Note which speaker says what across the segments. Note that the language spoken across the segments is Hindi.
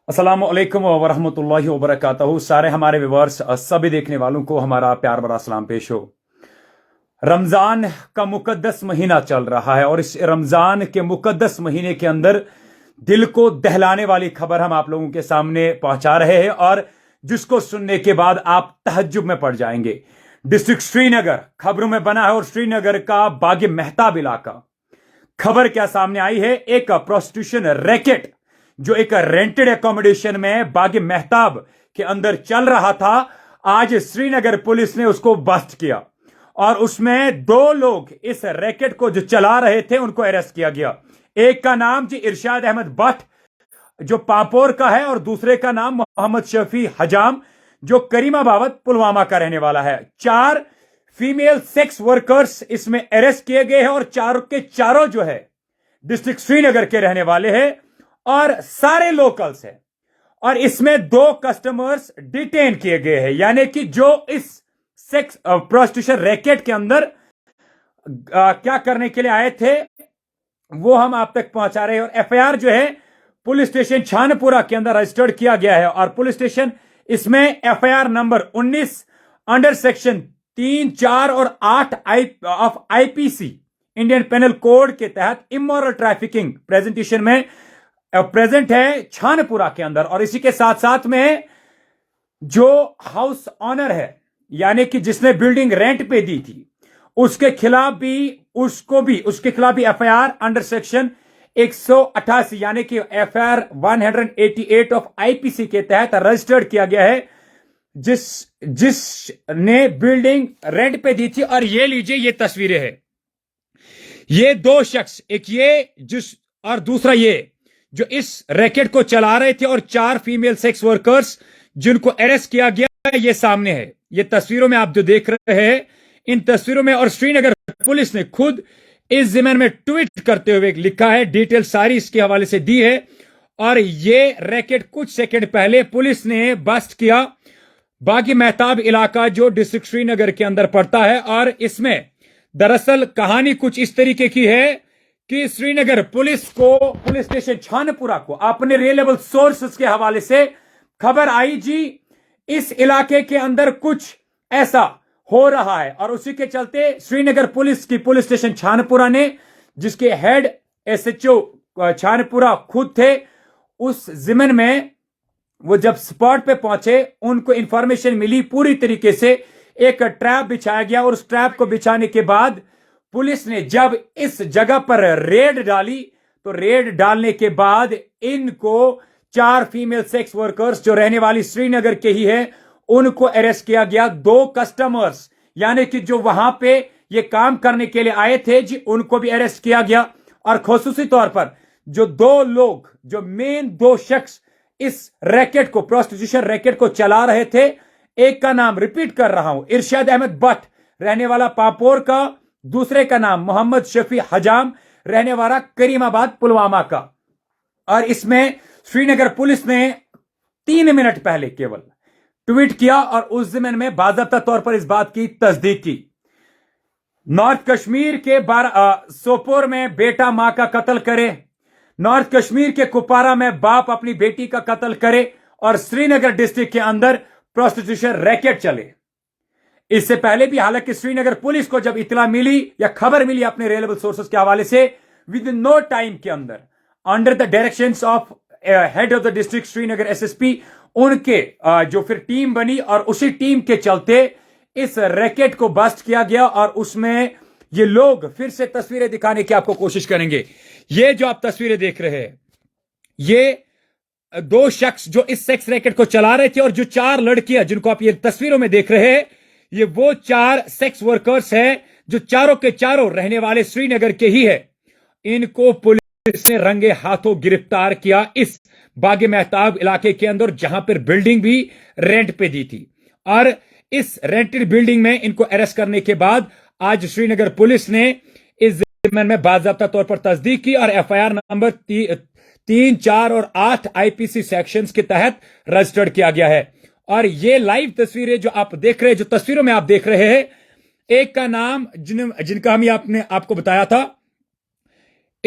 Speaker 1: अस्सलाम वालेकुम वरहमतुल्लाहि वबरकातुहू। सारे हमारे व्यूअर्स सभी देखने वालों को हमारा प्यार भरा सलाम पेश हो। रमजान का मुकद्दस महीना चल रहा है और इस रमजान के मुकद्दस महीने के अंदर दिल को दहलाने वाली खबर हम आप लोगों के सामने पहुंचा रहे हैं और जिसको सुनने के बाद आप तहज्जुब में पड़ जाएंगे। डिस्ट्रिक्ट श्रीनगर खबरों में बना है और श्रीनगर का बागी मेहताब इलाका। खबर क्या सामने आई है, एक प्रोस्टिट्यूशन रैकेट जो एक रेंटेड एकोमोडेशन में बागी मेहताब के अंदर चल रहा था, आज श्रीनगर पुलिस ने उसको बस्ट किया और उसमें दो लोग इस रैकेट को जो चला रहे थे उनको अरेस्ट किया गया। एक का नाम जी इरशाद अहमद भट्ट जो पापोर का है और दूसरे का नाम मोहम्मद शफी हजाम जो करीमाबाद पुलवामा का रहने वाला है। 4 फीमेल सेक्स वर्कर्स इसमें अरेस्ट किए गए हैं और चारों के चारों जो है डिस्ट्रिक्ट श्रीनगर के रहने वाले हैं और सारे लोकल्स हैं। और इसमें 2 कस्टमर्स डिटेन किए गए हैं, यानी कि जो इस सेक्स प्रोस्टिट्यूशन रैकेट के अंदर क्या करने के लिए आए थे वो हम आप तक पहुंचा रहे हैं। और एफआईआर जो है पुलिस स्टेशन छानपुरा के अंदर रजिस्टर्ड किया गया है और पुलिस स्टेशन इसमें एफआईआर नंबर 19 अंडर सेक्शन 3, 4 और 8 of IPC Indian penal code के तहत इमोरल ट्रैफिकिंग प्रेजेंटेशन में प्रेजेंट है छानपुरा के अंदर। और इसी के साथ साथ में जो हाउस ऑनर है यानी कि जिसने बिल्डिंग रेंट पे दी थी उसके खिलाफ भी एफआईआर अंडर सेक्शन 188 यानी कि एफआईआर 188 ऑफ आईपीसी के तहत रजिस्टर्ड किया गया है, जिसने बिल्डिंग रेंट पे दी थी। और ये लीजिए ये तस्वीरें हैं, ये 2 शख्स, एक ये जिस और दूसरा ये जो इस रैकेट को चला रहे थे और 4 फीमेल सेक्स वर्कर्स जिनको अरेस्ट किया गया, ये सामने है। ये तस्वीरों में आप जो देख रहे हैं इन तस्वीरों में, और श्रीनगर पुलिस ने खुद इस जिम्मन में ट्वीट करते हुए लिखा है, डिटेल सारी इसके हवाले से दी है। और ये रैकेट कुछ सेकंड पहले पुलिस ने बस्ट किया बागी मेहताब इलाका जो डिस्ट्रिक्ट श्रीनगर के अंदर पड़ता है। और इसमें दरअसल कहानी कुछ इस तरीके की है कि श्रीनगर पुलिस स्टेशन छानपुरा को अपने रिलायबल सोर्सेस के हवाले से खबर आई जी इस इलाके के अंदर कुछ ऐसा हो रहा है। और उसी के चलते श्रीनगर पुलिस स्टेशन छानपुरा ने, जिसके हेड एसएचओ छानपुरा खुद थे, उस जिमन में वो जब स्पॉट पे पहुंचे उनको इंफॉर्मेशन मिली, पूरी तरीके से एक ट्रैप बिछाया गया और उस ट्रैप को बिछाने के बाद पुलिस ने जब इस जगह पर रेड डाली तो रेड डालने के बाद इनको 4 फीमेल सेक्स वर्कर्स जो रहने वाली श्रीनगर के ही है उनको अरेस्ट किया गया। 2 कस्टमर्स यानी कि जो वहां पे ये काम करने के लिए आए थे जी उनको भी अरेस्ट किया गया। और खुसूसी तौर पर जो 2 लोग, जो मेन 2 शख्स इस रैकेट को, प्रोस्टिट्यूशन रैकेट को चला रहे थे, एक का नाम रिपीट कर रहा हूं इरशाद अहमद भट्ट रहने वाला पापोर का, दूसरे का नाम मोहम्मद शफी हजाम रहने वाला करीमाबाद पुलवामा का। और इसमें श्रीनगर पुलिस ने 3 मिनट पहले केवल ट्वीट किया और उस जिम्मन में बाज़ाब्ता तौर पर इस बात की तस्दीक की। नॉर्थ कश्मीर के सोपोर में बेटा मां का कत्ल करे, नॉर्थ कश्मीर के कुपवारा में बाप अपनी बेटी का कत्ल करे और श्रीनगर डिस्ट्रिक्ट के अंदर प्रोस्टिट्यूशन रैकेट चले। इससे पहले भी हालांकि श्रीनगर पुलिस को जब इतला मिली या खबर मिली अपने रिलायबल सोर्सेस के हवाले से, विद इन नो टाइम के अंदर under the directions of head of the district Srinagar SSP उनके जो फिर टीम बनी और उसी टीम के चलते इस रैकेट को बस्ट किया गया। और उसमें ये लोग फिर से तस्वीरें दिखाने की आपको कोशिश करेंगे। ये जो आप तस्वीरें देख रहे हैं ये 2 शख्स जो इस सेक्स रैकेट को चला रहे थे और जो 4 लड़कियां जिनको आप ये तस्वीरों में देख रहे हैं ये वो 4 सेक्स वर्कर्स हैं जो चारों के चारों रहने वाले श्रीनगर के ही है। इनको पुलिस ने रंगे हाथों गिरफ्तार किया इस बागी मेहताब इलाके के अंदर, जहां पर बिल्डिंग भी रेंट पे दी थी। और इस रेंटेड बिल्डिंग में इनको अरेस्ट करने के बाद आज श्रीनगर पुलिस ने इस जिम्मन में बाज़ाब्ता तौर पर तस्दीक की और एफआईआर नंबर 3, 4 और 8 आईपीसी सेक्शंस के तहत रजिस्टर्ड किया गया है। और ये लाइव तस्वीरें जो आप देख रहे हैं, जो तस्वीरों में आप देख रहे हैं, एक का नाम जिनका हम आपने आपको बताया था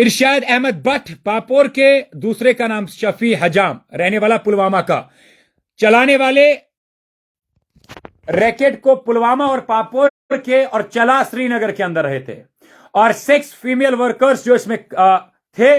Speaker 1: इरशाद अहमद भट्ट पापोर के, दूसरे का नाम शफी हजाम रहने वाला पुलवामा का, चलाने वाले रैकेट को पुलवामा और पापोर के और चला श्रीनगर के अंदर रहे थे। और 6 फीमेल वर्कर्स जो इसमें थे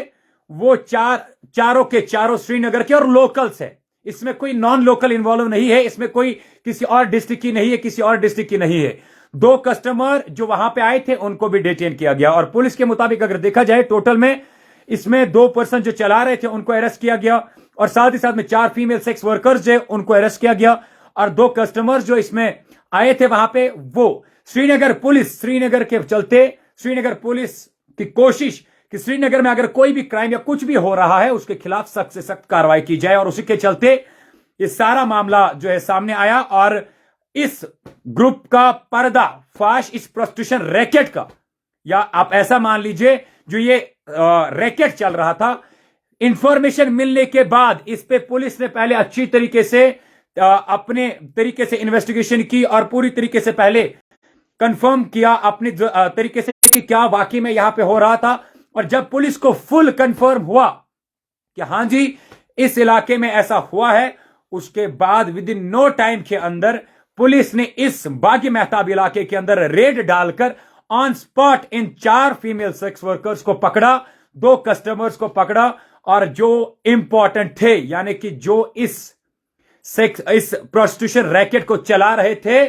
Speaker 1: वो चारों के चारों श्रीनगर के और लोकल्स है। इसमें कोई नॉन लोकल इन्वॉल्व नहीं है, इसमें कोई किसी और डिस्ट्रिक्ट की नहीं है, किसी और डिस्ट्रिक्ट की नहीं है। 2 कस्टमर जो वहां पे आए थे उनको भी डिटेन किया गया। और पुलिस के मुताबिक अगर देखा जाए टोटल में इसमें 2 पर्सन जो चला रहे थे उनको अरेस्ट किया गया और साथ ही साथ में 4 फीमेल सेक्स वर्कर्स जो उनको अरेस्ट किया गया और 2 कस्टमर्स जो इसमें आए थे वहां पे वो श्रीनगर के चलते श्रीनगर पुलिस की कोशिश कि श्रीनगर में अगर कोई भी क्राइम या कुछ भी हो रहा है उसके खिलाफ सख्त से सख्त कार्रवाई की जाए। और उसी के चलते ये सारा मामला जो है सामने आया और इस ग्रुप का पर्दाफाश, इस प्रोस्टिट्यूशन रैकेट का, या आप ऐसा मान लीजिए जो ये रैकेट चल रहा था, इंफॉर्मेशन मिलने के बाद इस पे पुलिस ने पहले अच्छी तरीके से अपने तरीके से इन्वेस्टिगेशन की और पूरी तरीके से पहले कंफर्म किया अपने तरीके से कि क्या वाकई में यहां पे हो रहा था। और जब पुलिस को फुल कंफर्म हुआ कि हां जी इस इलाके में ऐसा हुआ है, उसके बाद विद इन नो टाइम के अंदर पुलिस ने इस बागी मेहताब इलाके के अंदर रेड डालकर on spot in 4 female sex workers को पकड़ा, 2 कस्टमर्स को पकड़ा और जो इंपॉर्टेंट थे यानी कि जो इस प्रोस्टिट्यूशन रैकेट को चला रहे थे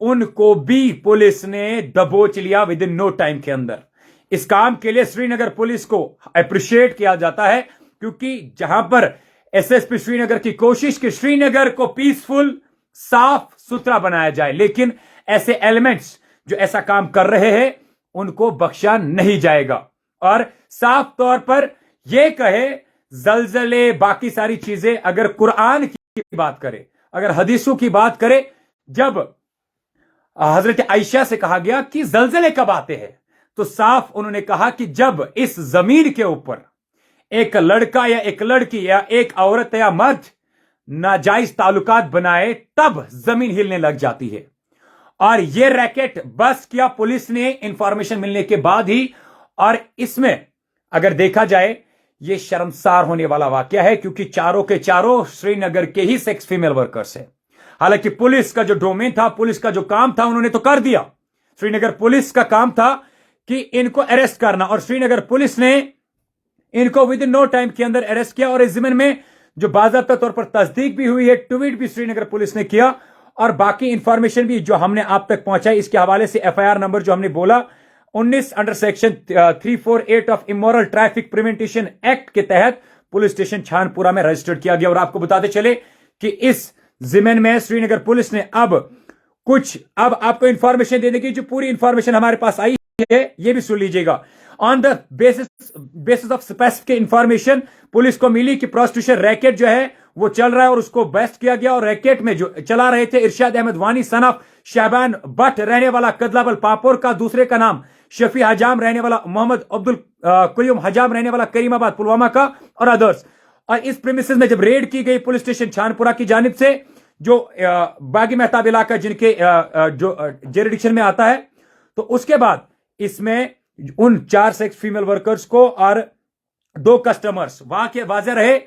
Speaker 1: उनको भी पुलिस ने दबोच लिया विद इन नो टाइम के अंदर। इस काम के लिए श्रीनगर पुलिस को अप्रिशिएट किया जाता है क्योंकि जहां पर एसएसपी श्रीनगर की कोशिश कि श्रीनगर को पीसफुल साफ सुथरा बनाया जाए, लेकिन ऐसे एलिमेंट्स जो ऐसा काम कर रहे हैं उनको बख्शा नहीं जाएगा। और साफ तौर पर यह कहे जलजले बाकी सारी चीजें, अगर कुरान की बात करें, अगर हदीसों की बात करें, जब हजरत आयशा से कहा गया कि जलजले कब आते हैं तो साफ उन्होंने कहा कि जब इस जमीन के ऊपर एक लड़का या एक लड़की या एक औरत या मर्द नाजायज ताल्लुकात बनाए तब जमीन हिलने लग जाती है। और यह रैकेट बस किया पुलिस ने इंफॉर्मेशन मिलने के बाद ही। और इसमें अगर देखा जाए यह शर्मसार होने वाला वाकया है क्योंकि चारों के चारों श्रीनगर के ही सेक्स फीमेल वर्कर्स है। हालांकि पुलिस का जो डोमेन था, पुलिस का जो काम था उन्होंने तो कर दिया। श्रीनगर पुलिस का काम था कि इनको अरेस्ट करना और श्रीनगर पुलिस ने इनको विद इन नो टाइम के अंदर अरेस्ट किया। और इस जिम्मन में जो बाज़ाब्ता तौर पर तस्दीक भी हुई है, ट्वीट भी श्रीनगर पुलिस ने किया और बाकी इंफॉर्मेशन भी जो हमने आप तक पहुंचाई इसके हवाले से एफआईआर नंबर जो हमने बोला 19 under section 348 of immoral traffic prevention act के तहत पुलिस स्टेशन छानपुरा में रजिस्टर्ड किया गया। और आपको बताते चले कि इस जिम्मन में श्रीनगर पुलिस ने अब आपको इंफॉर्मेशन देने की जो पूरी इंफॉर्मेशन हमारे पास आई है ये भी सुन लीजिएगा। On the basis of specific information police को मिली कि प्रोस्टिट्यूशन रैकेट जो है वो चल रहा है और उसको बेस्ट किया गया। और रैकेट में जो चला रहे थे इरशाद अहमद वानी सन ऑफ शहबान भट्ट रहने वाला कदलाबल पापोर का, दूसरे का नाम शफी हजाम रहने वाला मोहम्मद अब्दुल कुयूम हजाम रहने वाला करीमाबाद पुलवामा का और अदर्स। और इस प्रीमिसेस में जब रेड की गई पुलिस स्टेशन छानपुरा की जानिब से जो बागी मेहताब इलाका जिनके जो जुरिडिक्शन में आता है, तो उसके बाद इसमें उन 4 सेक्स फीमेल वर्कर्स को और 2 कस्टमर्स वहां के वाजे रहे,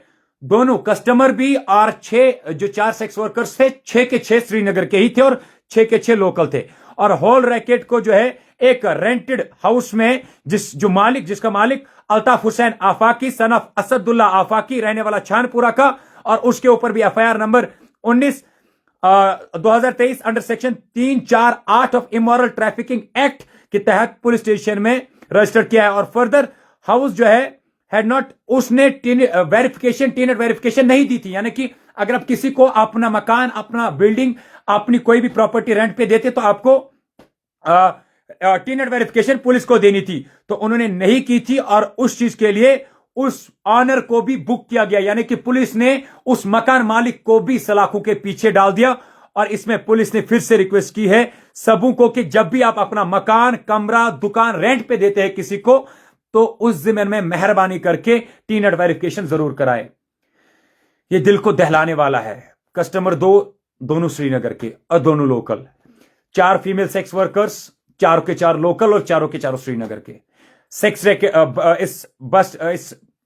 Speaker 1: दोनों कस्टमर भी और 6 जो 4 सेक्स वर्कर्स थे 6 के 6 श्रीनगर के ही थे और 6 के 6 लोकल थे। और होल रैकेट को जो है एक रेंटेड हाउस में जिसका मालिक अल्ताफ हुसैन आफाकी सन ऑफ असदुल्ला आफाकी रहने वाला छानपुरा का, और उसके ऊपर भी FIR number 19 2023 under section 348 of immoral trafficking act के तहत पुलिस स्टेशन में रजिस्टर किया है। और फर्दर हाउस जो है हैड नॉट, उसने टीनेट वेरिफिकेशन नहीं दी थी। यानी कि अगर आप किसी को अपना मकान, अपना बिल्डिंग, अपनी कोई भी प्रॉपर्टी रेंट पे देते तो आपको टीनेट वेरिफिकेशन पुलिस को देनी थी, तो उन्होंने नहीं की थी और उस चीज के लिए उस ऑनर को भी बुक किया गया। यानी कि पुलिस ने उस मकान मालिक को भी सलाखों के पीछे डाल दिया। और इसमें पुलिस ने फिर से रिक्वेस्ट की है सबों को कि जब भी आप अपना मकान, कमरा, दुकान रेंट पे देते हैं किसी को, तो उस जिम्मन में मेहरबानी करके टीनेट वेरिफिकेशन जरूर कराएं। ये दिल को दहलाने वाला है। कस्टमर दोनों श्रीनगर के और दोनों लोकल, 4 फीमेल सेक्स वर्कर्स, 4 के 4 लोकल और 4 के 4 श्रीनगर के। सेक्स रैकेट, इस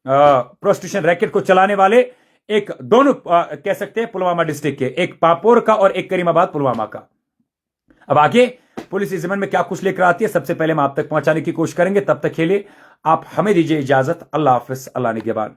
Speaker 1: प्रोस्टिट्यूशन रैकेट को चलाने वाले एक दोनों कह सकते हैं पुलवामा डिस्ट्रिक्ट के, एक पापोर का और एक करीमाबाद पुलवामा का। अब आगे पुलिस इस जमीन में क्या कुछ लेकर आती है सबसे पहले हम आप तक पहुंचाने की कोशिश करेंगे। तब तक के लिए आप हमें दीजिए इजाजत। अल्लाह हाफिज, अल्लाह निगहबान।